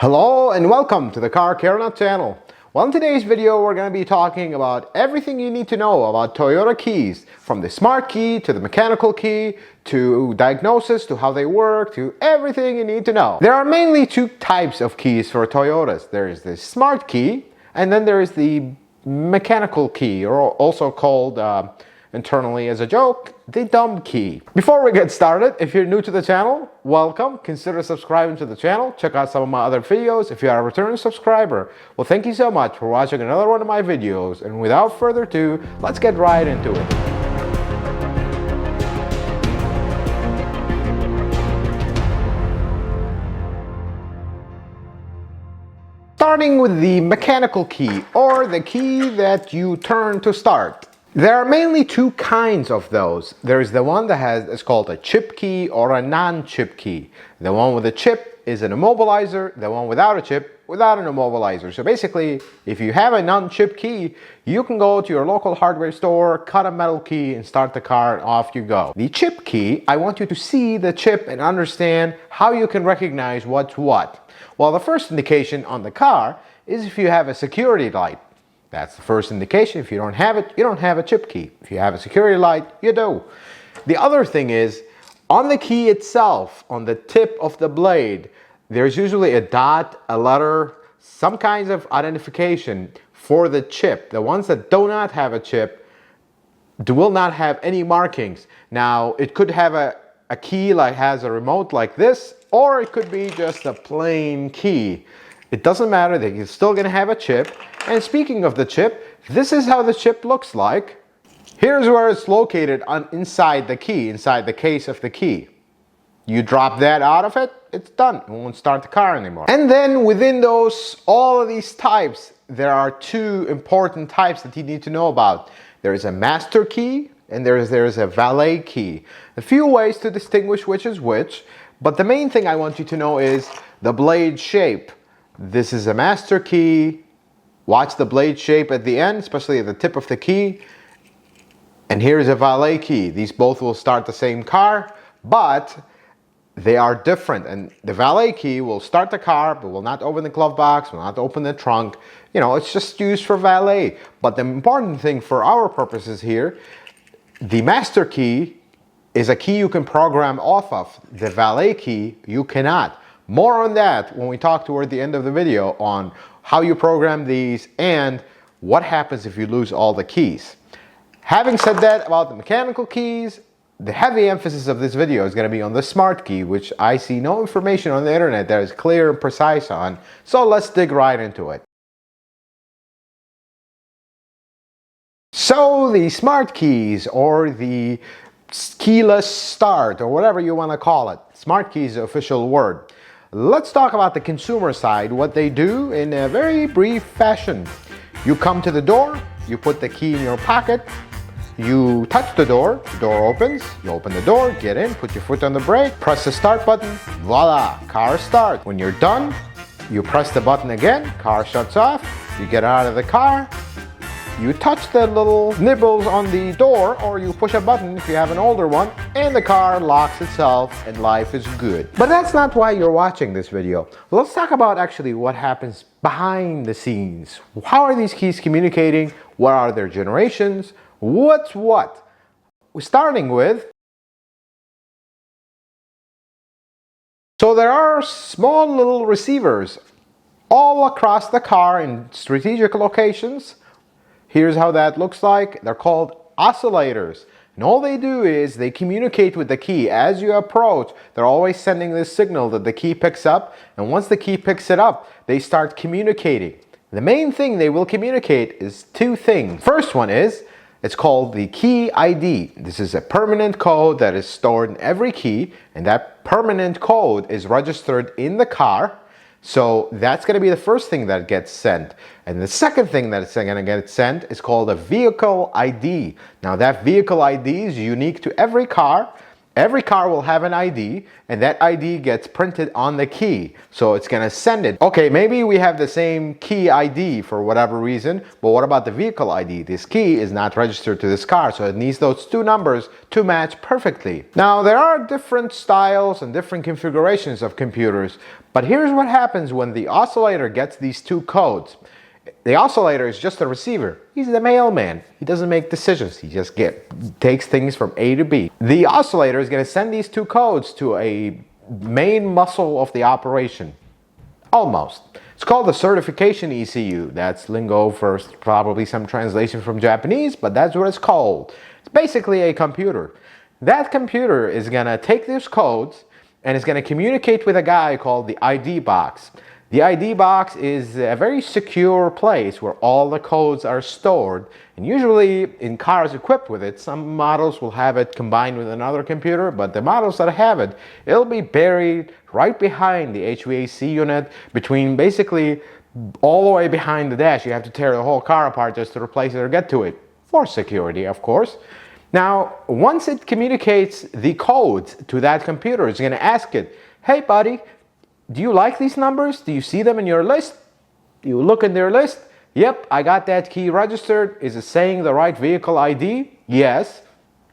Hello and welcome to the Car Care Nut channel. Well, in today's video we're going to be talking about everything you need to know about Toyota keys, from the smart key to the mechanical key to diagnosis to how they work to everything you need to know. There are mainly two types of keys for Toyotas. There is the smart key and then there is the mechanical key, or also called internally as a joke, the dumb key. Before we get started, if you're new to the channel, welcome. Consider subscribing to the channel. Check out some of my other videos if you are a returning subscriber. Well, thank you so much for watching another one of my videos. And without further ado, let's get right into it. Starting with the mechanical key, or the key that you turn to start. There are mainly two kinds of those. There is the one that is called a chip key or a non-chip key. The one with a chip is an immobilizer, the one without a chip, without an immobilizer. So basically, if you have a non-chip key, you can go to your local hardware store, cut a metal key and start the car, and off you go. The chip key, I want you to see the chip and understand how you can recognize what's what. Well, the first indication on the car is if you have a security light. That's the first indication. If you don't have it, you don't have a chip key. If you have a security light, you do. The other thing is, on the key itself, on the tip of the blade, there's usually a dot, a letter, some kinds of identification for the chip. The ones that do not have a chip will not have any markings. Now, it could have a key like has a remote like this, or it could be just a plain key. It doesn't matter, they're still going to have a chip. And speaking of the chip, this is how the chip looks like. Here's where it's located inside the key, inside the case of the key. You drop that out of it, it's done. It won't start the car anymore. And then within all of these types, there are two important types that you need to know about. There is a master key and there is a valet key. A few ways to distinguish which is which, but the main thing I want you to know is the blade shape. This is a master key. Watch the blade shape at the end, especially at the tip of the key. And here's a valet key. These both will start the same car, but they are different. And the valet key will start the car, but will not open the glove box, will not open the trunk. You know, it's just used for valet. But the important thing for our purposes here, the master key is a key you can program off of. The valet key, you cannot. More on that when we talk toward the end of the video on how you program these and what happens if you lose all the keys. Having said that about the mechanical keys, the heavy emphasis of this video is going to be on the smart key, which I see no information on the internet that is clear and precise on. So let's dig right into it. So the smart keys, or the keyless start, or whatever you want to call it. Smart key is the official word. Let's talk about the consumer side, what they do in a very brief fashion. You come to the door, you put the key in your pocket, you touch the door opens, you open the door, get in, put your foot on the brake, press the start button, voila, car starts. When you're done, you press the button again, car shuts off, you get out of the car, you touch the little nibbles on the door, or you push a button if you have an older one, and the car locks itself and life is good. But that's not why you're watching this video. Let's talk about actually what happens behind the scenes. How are these keys communicating? What are their generations? What's what? We're starting with, so there are small little receivers all across the car in strategic locations. Here's how that looks like. They're called oscillators. And all they do is they communicate with the key. As you approach, they're always sending this signal that the key picks up. And once the key picks it up, they start communicating. The main thing they will communicate is two things. First one is, it's called the key ID. This is a permanent code that is stored in every key. And that permanent code is registered in the car. So that's going to be the first thing that gets sent. And the second thing that is going to get sent is called a vehicle ID. Now that vehicle ID is unique to every car, Every car will have an ID, and that ID gets printed on the key. So it's gonna send it. Okay, maybe we have the same key ID for whatever reason, but what about the vehicle ID? This key is not registered to this car, so it needs those two numbers to match perfectly. Now, there are different styles and different configurations of computers, but here's what happens when the oscillator gets these two codes. The oscillator is just a receiver. He's the mailman. He doesn't make decisions. He just takes things from A to B. The oscillator is going to send these two codes to a main muscle of the operation. Almost. It's called the certification ECU. That's lingo for probably some translation from Japanese, but that's what it's called. It's basically a computer. That computer is going to take these codes and it's going to communicate with a guy called the ID box. The ID box is a very secure place where all the codes are stored, and usually in cars equipped with it, some models will have it combined with another computer, but the models that have it, it'll be buried right behind the HVAC unit, between basically all the way behind the dash. You have to tear the whole car apart just to replace it or get to it, for security, of course. Now, once it communicates the codes to that computer, it's going to ask it, hey buddy, do you like these numbers? Do you see them in your list? You look in their list? Yep, I got that key registered. Is it saying the right vehicle ID? Yes.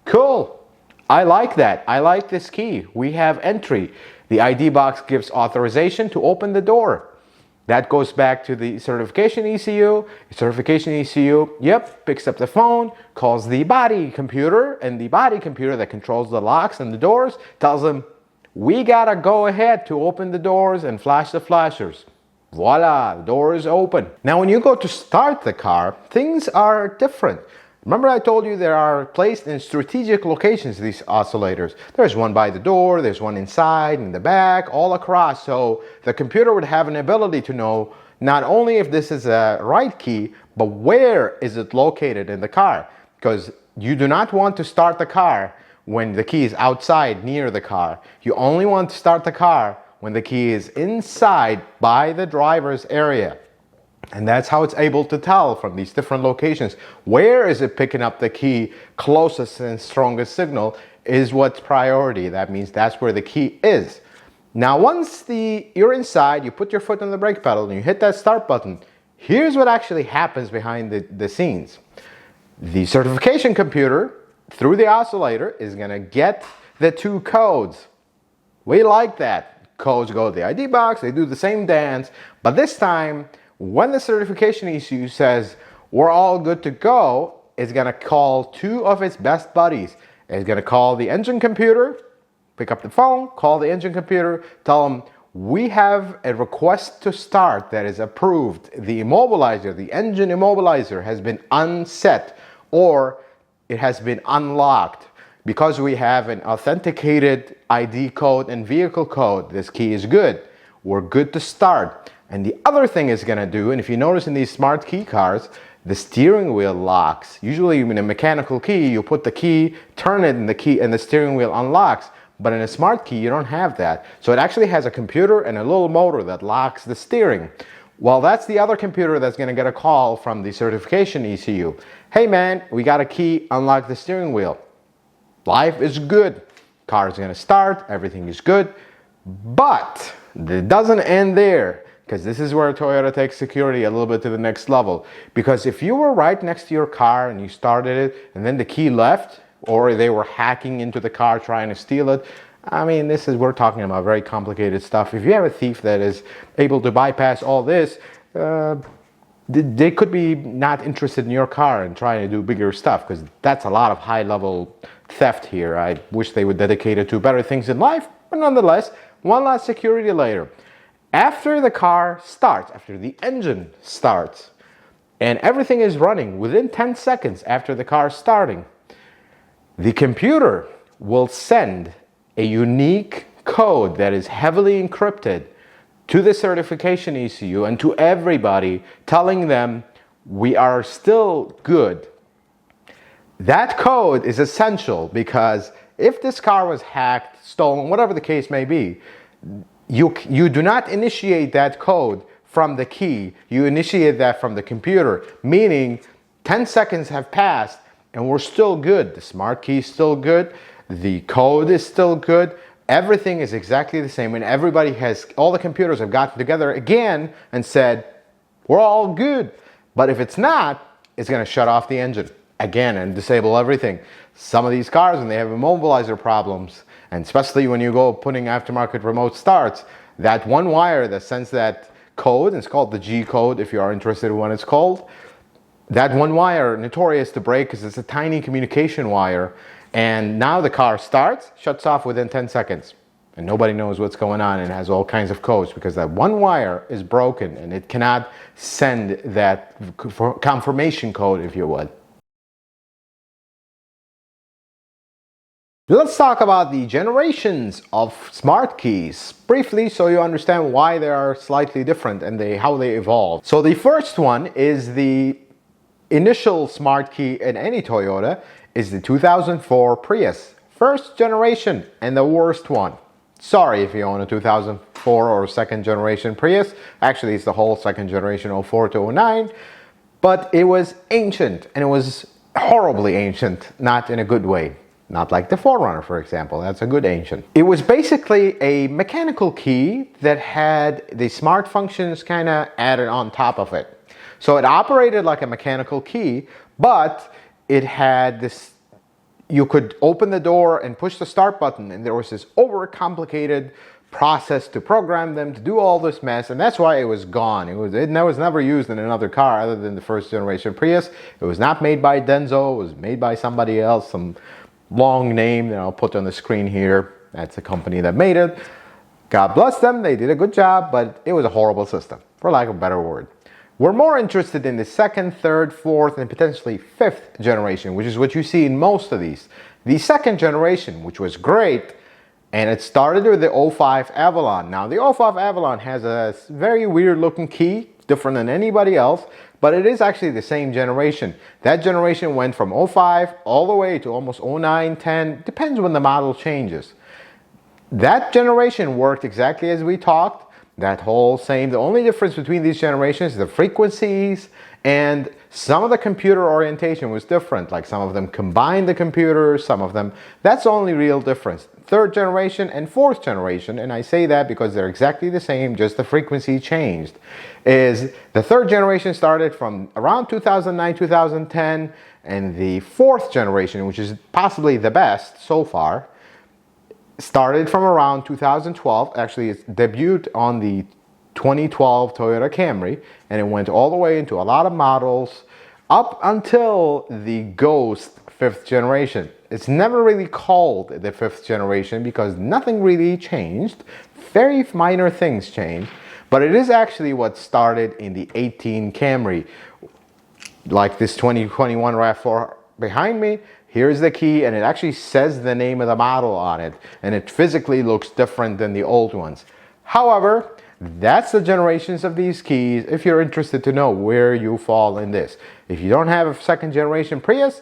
Cool. I like that. I like this key. We have entry. The ID box gives authorization to open the door. That goes back to the certification ECU. Certification ECU, yep, picks up the phone, calls the body computer, and the body computer that controls the locks and the doors tells them, we gotta go ahead to open the doors and flash the flashers. Voila, the door is open. Now when you go to start the car, things are different. Remember I told you there are placed in strategic locations, these oscillators. There's one by the door, there's one inside, in the back, all across. So the computer would have an ability to know not only if this is a right key, but where is it located in the car. Because you do not want to start the car when the key is outside near the car. You only want to start the car when the key is inside by the driver's area. And that's how it's able to tell from these different locations. Where is it picking up the key closest and strongest signal is what's priority. That means that's where the key is. Now once you're inside, you put your foot on the brake pedal and you hit that start button, here's what actually happens behind the scenes. The certification computer through the oscillator is going to get the two codes. We like that. Codes go to the ID box, they do the same dance, but this time when the certification ECU says we're all good to go, it's going to call two of its best buddies. It's going to call the engine computer, pick up the phone, call the engine computer, tell them we have a request to start that is approved. The immobilizer, the engine immobilizer has been unset or it has been unlocked. Because we have an authenticated ID code and vehicle code, this key is good. We're good to start. And the other thing it's going to do, and if you notice in these smart key cars, the steering wheel locks. Usually in a mechanical key, you put the key, turn it, and the steering wheel unlocks. But in a smart key, you don't have that. So it actually has a computer and a little motor that locks the steering. Well, that's the other computer that's going to get a call from the certification ECU. Hey man, we got a key, unlock the steering wheel. Life is good. Car is going to start, everything is good. But it doesn't end there, because this is where Toyota takes security a little bit to the next level. Because if you were right next to your car and you started it and then the key left, or they were hacking into the car trying to steal it, I mean, we're talking about very complicated stuff. If you have a thief that is able to bypass all this, they could be not interested in your car and trying to do bigger stuff, because that's a lot of high-level theft here. I wish they would dedicate it to better things in life, but nonetheless, one last security layer. After the car starts, after the engine starts, and everything is running within 10 seconds after the car starting, the computer will send a unique code that is heavily encrypted to the certification ECU and to everybody, telling them we are still good. That code is essential, because if this car was hacked, stolen, whatever the case may be, you do not initiate that code from the key, you initiate that from the computer, meaning 10 seconds have passed and we're still good. The smart key is still good. The code is still good. Everything is exactly the same, and all the computers have gotten together again and said, we're all good. But if it's not, it's going to shut off the engine again and disable everything. Some of these cars, when they have immobilizer problems, and especially when you go putting aftermarket remote starts, that one wire that sends that code, and it's called the G code if you are interested in what it's called, that one wire, notorious to break because it's a tiny communication wire, and now the car starts, shuts off within 10 seconds. And nobody knows what's going on, and it has all kinds of codes because that one wire is broken and it cannot send that confirmation code, if you would. Let's talk about the generations of smart keys briefly so you understand why they are slightly different and how they evolved. So the first one is the initial smart key in any Toyota is the 2004 Prius. First generation and the worst one. Sorry if you own a 2004 or second generation Prius. Actually, it's the whole second generation 04 to 09. But it was ancient, and it was horribly ancient, not in a good way. Not like the 4Runner, for example. That's a good ancient. It was basically a mechanical key that had the smart functions kind of added on top of it. So it operated like a mechanical key, but it had this, you could open the door and push the start button, and there was this overcomplicated process to program them to do all this mess, and that's why it was gone. It was never used in another car other than the first generation Prius. It was not made by Denso. It was made by somebody else, some long name that I'll put on the screen here. That's the company that made it. God bless them, they did a good job, but it was a horrible system, for lack of a better word. We're more interested in the second, third, fourth, and potentially fifth generation, which is what you see in most of these. The second generation, which was great, and it started with the 05 Avalon. Now, the 05 Avalon has a very weird looking key, different than anybody else, but it is actually the same generation. That generation went from 05 all the way to almost 09, 10, depends when the model changes. That generation worked exactly as we talked, that whole same. The only difference between these generations is the frequencies, and some of the computer orientation was different. Like some of them combined the computers, some of them, that's the only real difference. Third generation and fourth generation, and I say that because they're exactly the same, just the frequency changed, is the third generation started from around 2009, 2010, and the fourth generation, which is possibly the best so far, started from around 2012. Actually, it's debuted on the 2012 Toyota Camry, and it went all the way into a lot of models up until the Ghost fifth generation. It's never really called the fifth generation because nothing really changed. Very minor things changed, but it is actually what started in the 18 Camry. Like this 2021 RAV4 behind me, here's the key, and it actually says the name of the model on it, and it physically looks different than the old ones. However, that's the generations of these keys if you're interested to know where you fall in this. If you don't have a second generation Prius,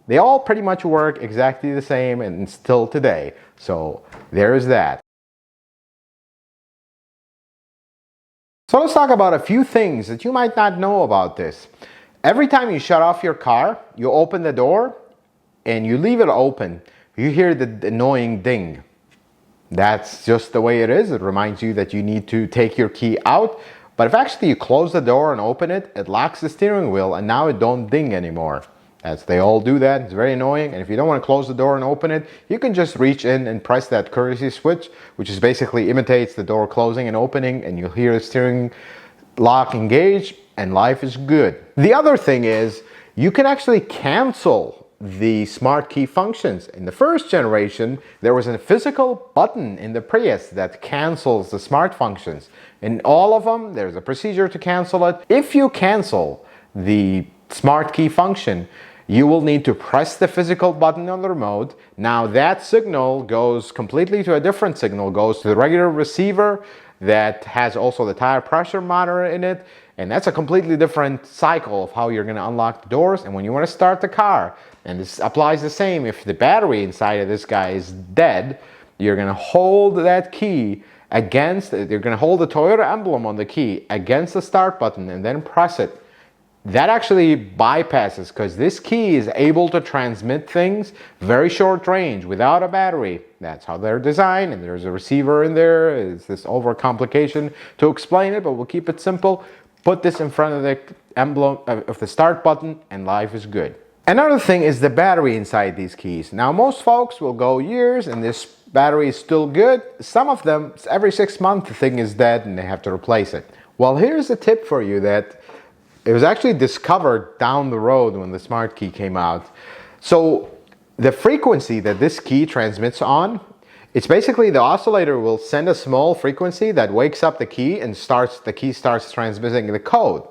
they all pretty much work exactly the same and still today. So there's that. So let's talk about a few things that you might not know about this. Every time you shut off your car, you open the door and you leave it open, you hear the annoying ding. That's just the way it is. It reminds you that you need to take your key out. But if actually you close the door and open it, it locks the steering wheel and now it don't ding anymore. They all do that. It's very annoying. And if you don't want to close the door and open it, you can just reach in and press that courtesy switch, which is basically imitates the door closing and opening, and you'll hear the steering lock engage, and life is good. The other thing is you can actually cancel the smart key functions. In the first generation, there was a physical button in the Prius that cancels the smart functions. In all of them, there's a procedure to cancel it. If you cancel the smart key function, you will need to press the physical button on the remote. Now that signal goes completely to a different signal, goes to the regular receiver that has also the tire pressure monitor in it, and that's a completely different cycle of how you're going to unlock the doors. And when you want to start the car, and this applies the same if the battery inside of this guy is dead, you're going to hold that key against, you're going to hold the Toyota emblem on the key against the start button and then press it. that actually bypasses, because this key is able to transmit things very short range without a battery. That's how they're designed, and there's a receiver in there. It's this overcomplication to explain it, but we'll keep it simple. Put this in front of the emblem of the start button and life is good. Another thing is the battery inside these keys. Now most folks will go years and this battery is still good. Some of them, every 6 months the thing is dead and they have to replace it. Well, here's a tip for you that it was actually discovered down the road when the smart key came out. So the frequency that this key transmits on, it's basically the oscillator will send a small frequency that wakes up the key and the key starts transmitting the code.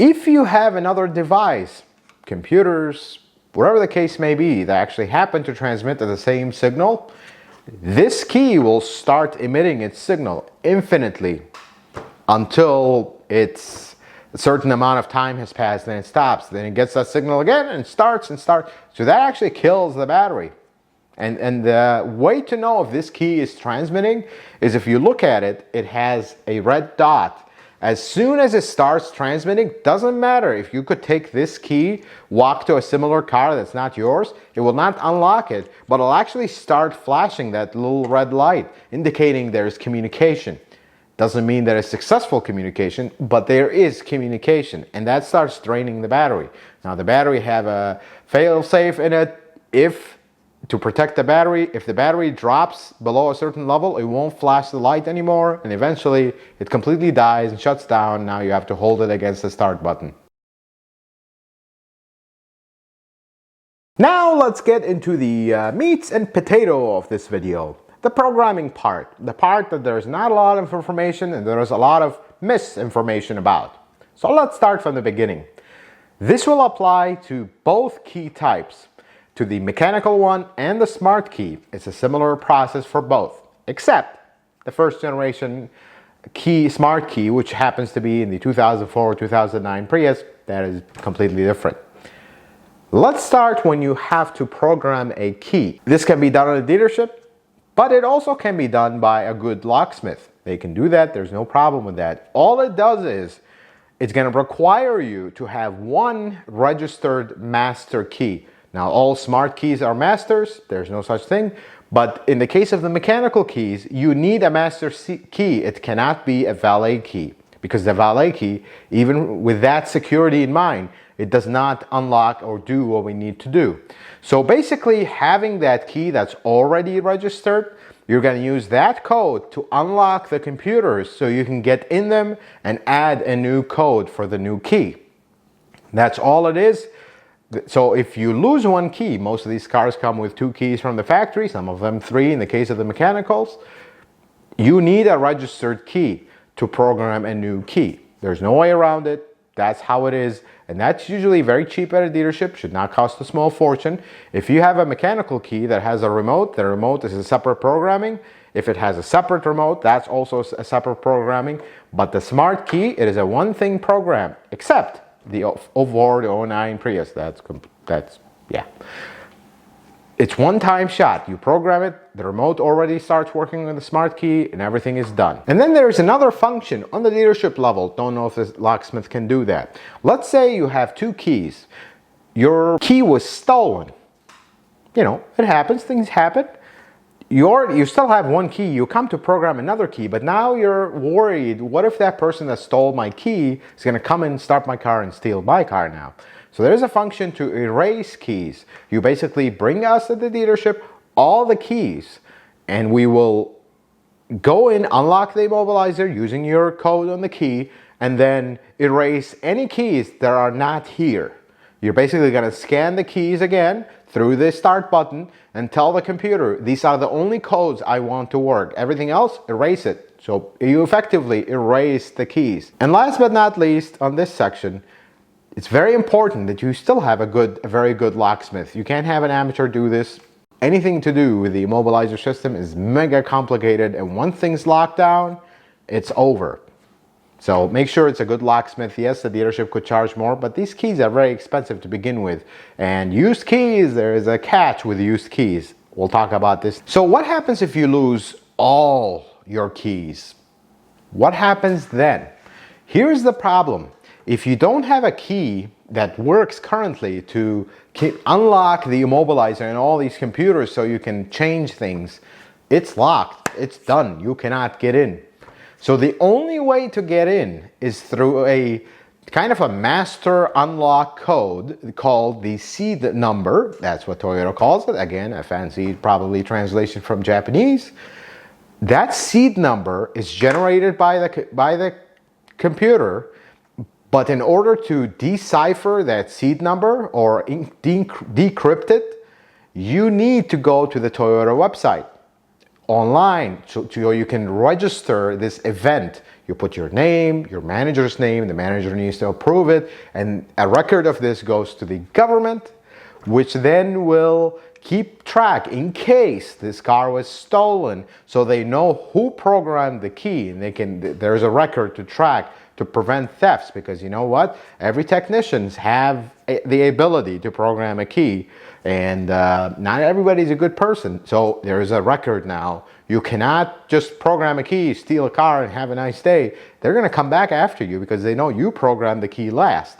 If you have another device, computers, whatever the case may be, that actually happen to transmit the same signal, this key will start emitting its signal infinitely until it's a certain amount of time has passed, then it stops, then it gets that signal again and starts and starts. So that actually kills the battery. And the way to know if this key is transmitting is if you look at it, it has a red dot. As soon as it starts transmitting, doesn't matter if you could take this key, walk to a similar car that's not yours, it will not unlock it, but it'll actually start flashing that little red light, indicating there's communication. Doesn't mean that it's successful communication, but there is communication, and that starts draining the battery. Now the battery have a fail-safe in it. To protect the battery, if the battery drops below a certain level, it won't flash the light anymore, and eventually it completely dies and shuts down. Now you have to hold it against the start button. Now let's get into the meats and potato of this video. The programming part, the part that there's not a lot of information and there's a lot of misinformation about. So let's start from the beginning. This will apply to both key types, to the mechanical one and the smart key. It's a similar process for both, except the first generation smart key, which happens to be in the 2004-2009 Prius, that is completely different. Let's start when you have to program a key. This can be done at a dealership, but it also can be done by a good locksmith. They can do that, there's no problem with that. All it does is, it's going to require you to have one registered master key. Now all smart keys are masters, there's no such thing, but in the case of the mechanical keys, you need a master key. It cannot be a valet key, because the valet key, even with that security in mind, it does not unlock or do what we need to do. So basically having that key that's already registered, you're going to use that code to unlock the computers so you can get in them and add a new code for the new key. That's all it is. So if you lose one key, most of these cars come with 2 keys from the factory, some of them 3 in the case of the mechanicals, you need a registered key to program a new key. There's no way around it. That's how it is. And that's usually very cheap at a dealership, should not cost a small fortune. If you have a mechanical key that has a remote, the remote is a separate programming. If it has a separate remote, that's also a separate programming. But the smart key, it is a one-thing program, except the 09 Prius. Yeah. It's one-time shot. You program it, the remote already starts working with the smart key, and everything is done. And then there's another function on the dealership level. Don't know if the locksmith can do that. Let's say you have 2 keys. Your key was stolen. You know, it happens, things happen. You still have one key, you come to program another key, but now you're worried, what if that person that stole my key is going to come and start my car and steal my car now? So there's a function to erase keys. You basically bring us at the dealership all the keys, and we will go in, unlock the immobilizer using your code on the key, and then erase any keys that are not here. You're basically going to scan the keys again through the start button and tell the computer, these are the only codes I want to work. Everything else, erase it. So you effectively erase the keys. And last but not least, on this section, it's very important that you still have a very good locksmith. You can't have an amateur do this. Anything to do with the immobilizer system is mega complicated, and once things lock down, it's over. So make sure it's a good locksmith. Yes, the dealership could charge more, but these keys are very expensive to begin with. And used keys, there is a catch with used keys. We'll talk about this. So what happens if you lose all your keys? What happens then? Here's the problem. if you don't have a key that works currently to unlock the immobilizer and all these computers so you can change things, it's locked, it's done, you cannot get in. So the only way to get in is through a kind of a master unlock code called the seed number. That's what Toyota calls it. Again, a fancy probably translation from Japanese. That seed number is generated by the computer, but in order to decipher that seed number or decrypt it, you need to go to the Toyota website online so you can register this event. You put your name, your manager's name, the manager needs to approve it, and a record of this goes to the government, which then will keep track in case this car was stolen, so they know who programmed the key, and there's a record to track to prevent thefts, because you know what? Every technicians have the ability to program a key, and not everybody's a good person. So there is a record now. You cannot just program a key, steal a car, and have a nice day. They're going to come back after you because they know you programmed the key last.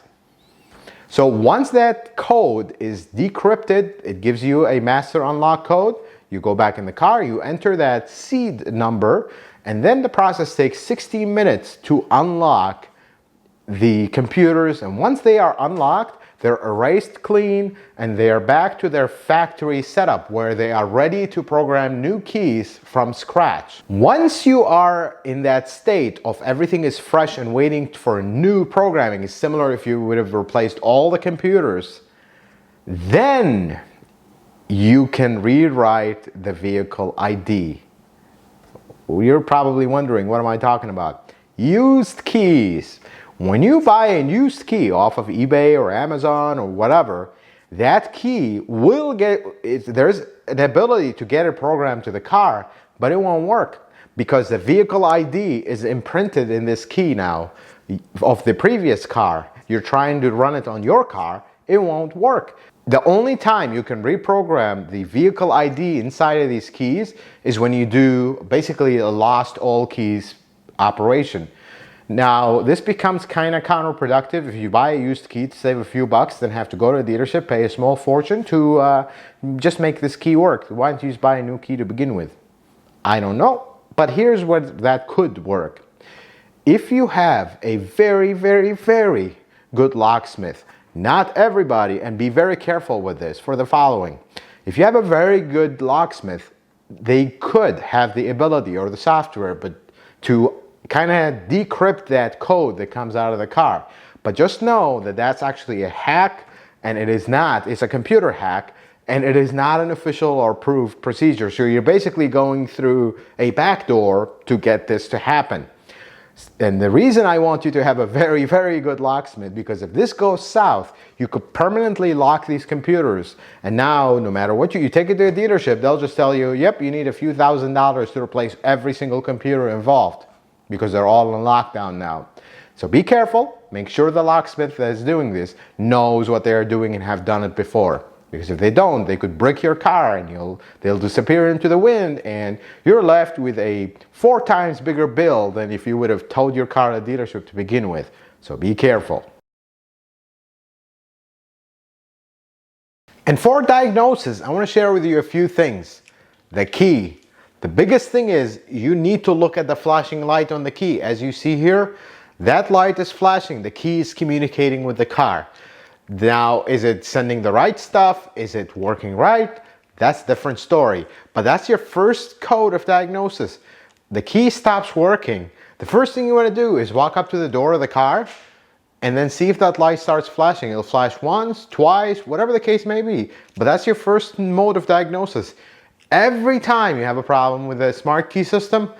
So once that code is decrypted, it gives you a master unlock code. You go back in the car, you enter that seed number, and then the process takes 60 minutes to unlock the computers. And once they are unlocked, they're erased clean and they are back to their factory setup where they are ready to program new keys from scratch. Once you are in that state of everything is fresh and waiting for new programming, is similar if you would have replaced all the computers, then you can rewrite the vehicle ID. You're probably wondering, what am I talking about? Used keys. When you buy a used key off of eBay or Amazon or whatever, that key will there's an ability to get it programmed to the car, but it won't work because the vehicle ID is imprinted in this key now of the previous car. You're trying to run it on your car, it won't work. The only time you can reprogram the vehicle ID inside of these keys is when you do basically a lost all keys operation. Now, this becomes kind of counterproductive. If you buy a used key to save a few bucks, then have to go to the dealership, pay a small fortune to just make this key work. Why don't you just buy a new key to begin with? I don't know, but here's what that could work. If you have a very, very, very good locksmith, not everybody, and be very careful with this for the following. If you have a very good locksmith, they could have the ability or the software to kind of decrypt that code that comes out of the car. But just know that that's actually a hack, and it's a computer hack, and it is not an official or approved procedure. So you're basically going through a backdoor to get this to happen. And the reason I want you to have a very, very good locksmith, because if this goes south, you could permanently lock these computers. And now, no matter what you take it to a dealership, they'll just tell you, yep, you need a few $1,000s to replace every single computer involved, because they're all in lockdown now. So be careful. Make sure the locksmith that is doing this knows what they're doing and have done it before. Because if they don't, they could brick your car and they'll disappear into the wind, and you're left with a 4 times bigger bill than if you would have towed your car at a dealership to begin with. So be careful. And for diagnosis, I want to share with you a few things. The key. The biggest thing is you need to look at the flashing light on the key. As you see here, that light is flashing. The key is communicating with the car. Now, is it sending the right stuff? Is it working right? That's a different story. But that's your first code of diagnosis. The key stops working. The first thing you want to do is walk up to the door of the car and then see if that light starts flashing. It'll flash once, twice, whatever the case may be. But that's your first mode of diagnosis. Every time you have a problem with the smart key system,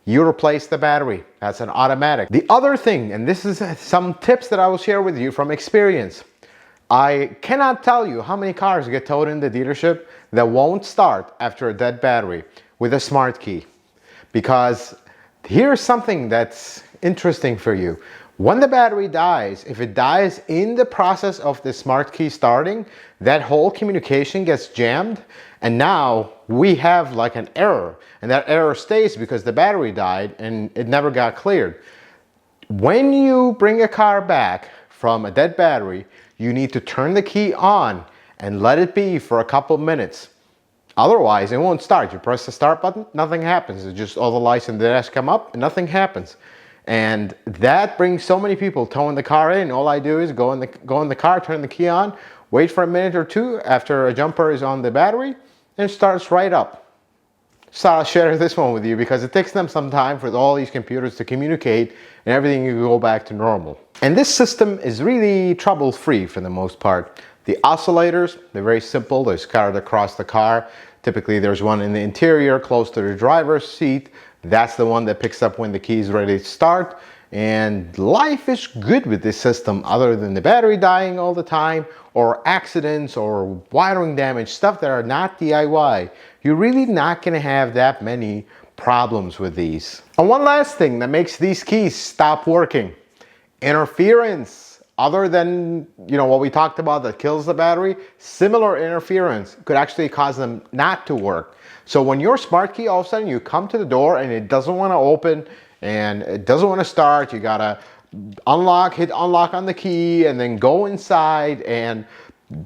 you replace the battery. That's an automatic. The other thing, and this is some tips that I will share with you from experience. I cannot tell you how many cars get towed in the dealership that won't start after a dead battery with a smart key. Because here's something that's interesting for you. When the battery dies, if it dies in the process of the smart key starting, that whole communication gets jammed, and now we have like an error, and that error stays because the battery died and it never got cleared. When you bring a car back from a dead battery, you need to turn the key on and let it be for a couple minutes. Otherwise, it won't start. You press the start button, nothing happens. It's just all the lights in the dash come up and nothing happens. And that brings so many people towing the car in. All I do is go in the car, turn the key on, wait for a minute or two after a jumper is on the battery, and it starts right up. So I'll share this one with you because it takes them some time for all these computers to communicate and everything can go back to normal. And this system is really trouble-free for the most part. The oscillators, they're very simple. They're scattered across the car. Typically there's one in the interior close to the driver's seat. That's the one that picks up when the key is ready to start. And life is good with this system other than the battery dying all the time or accidents or wiring damage, stuff that are not DIY. You're really not going to have that many problems with these. And one last thing that makes these keys stop working: interference. Other than, what we talked about that kills the battery, similar interference could actually cause them not to work. So when your smart key, all of a sudden you come to the door and it doesn't want to open and it doesn't want to start, you gotta hit unlock on the key and then go inside and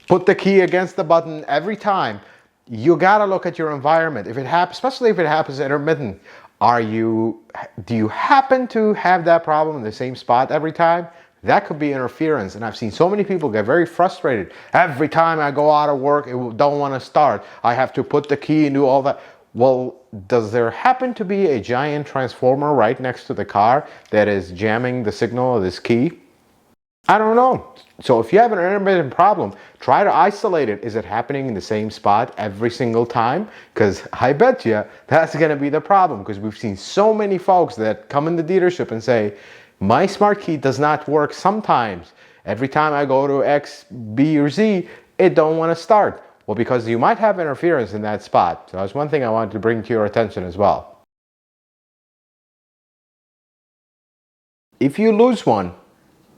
put the key against the button every time. You gotta look at your environment. If it happens, especially if it happens intermittent, do you happen to have that problem in the same spot every time? That could be interference, and I've seen so many people get very frustrated. Every time I go out of work, it don't want to start. I have to put the key and do all that. Well, does there happen to be a giant transformer right next to the car that is jamming the signal of this key? I don't know. So if you have an intermittent problem, try to isolate it. Is it happening in the same spot every single time? Because I bet you that's going to be the problem, because we've seen so many folks that come in the dealership and say, my smart key does not work sometimes. Every time I go to X, B, or Z, it don't want to start. Well, because you might have interference in that spot. So that's one thing I wanted to bring to your attention as well. If you lose one,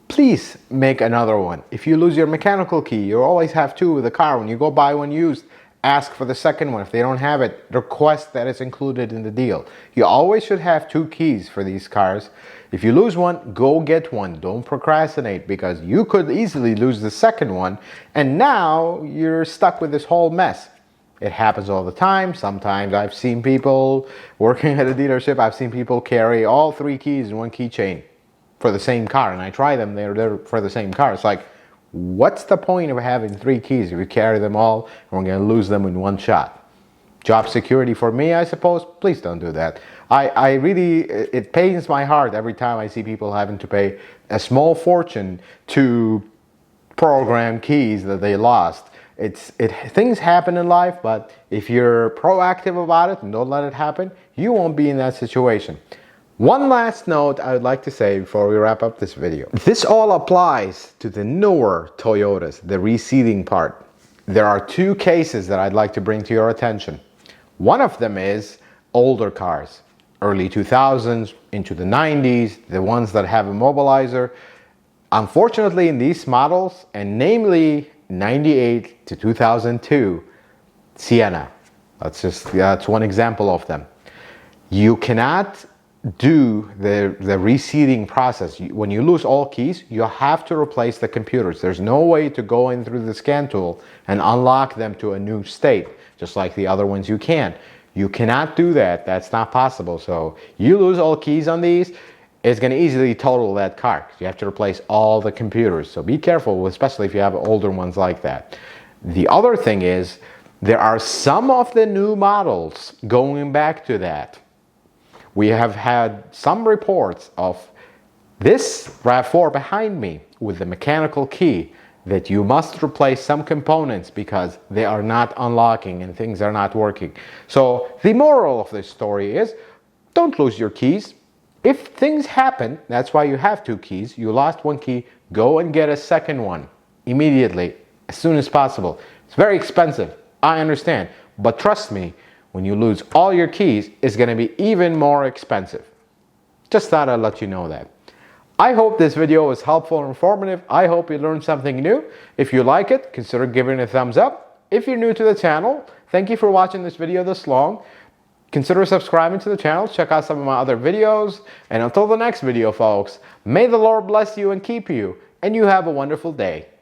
please make another one. If you lose your mechanical key, you always have two with the car. When you go buy one used, ask for the second one. If they don't have it, request that it's included in the deal. You always should have two keys for these cars. If you lose one, go get one. Don't procrastinate, because you could easily lose the second one and now you're stuck with this whole mess. It happens all the time. Sometimes I've seen people working at a dealership, I've seen people carry all three keys in one keychain for the same car, and I try them, they're for the same car. It's like, what's the point of having three keys if you carry them all and we're going to lose them in one shot? Job security for me, I suppose. Please don't do that. I really, it pains my heart every time I see people having to pay a small fortune to program keys that they lost. Things happen in life, but if you're proactive about it and don't let it happen, you won't be in that situation. One last note I would like to say before we wrap up this video. This all applies to the newer Toyotas, the reseating part. There are two cases that I'd like to bring to your attention. One of them is older cars, early 2000s into the 90s, the ones that have immobilizer. Unfortunately, in these models, and namely 98 to 2002 Sienna, that's one example of them. You cannot do the reseating process. When you lose all keys, you have to replace the computers. There's no way to go in through the scan tool and unlock them to a new state, just like the other ones you can. You cannot do that. That's not possible. So you lose all keys on these, it's going to easily total that car. You have to replace all the computers. So be careful, especially if you have older ones like that. The other thing is, there are some of the new models going back to that. We have had some reports of this RAV4 behind me with the mechanical key that you must replace some components because they are not unlocking and things are not working. So the moral of this story is, don't lose your keys. If things happen, that's why you have two keys. You lost one key, go and get a second one immediately, as soon as possible. It's very expensive, I understand, but trust me, when you lose all your keys, it's going to be even more expensive. Just thought I'd let you know that. I hope this video was helpful and informative. I hope you learned something new. If you like it, consider giving it a thumbs up. If you're new to the channel, thank you for watching this video this long. Consider subscribing to the channel. Check out some of my other videos. And until the next video, folks, may the Lord bless you and keep you. and you have a wonderful day.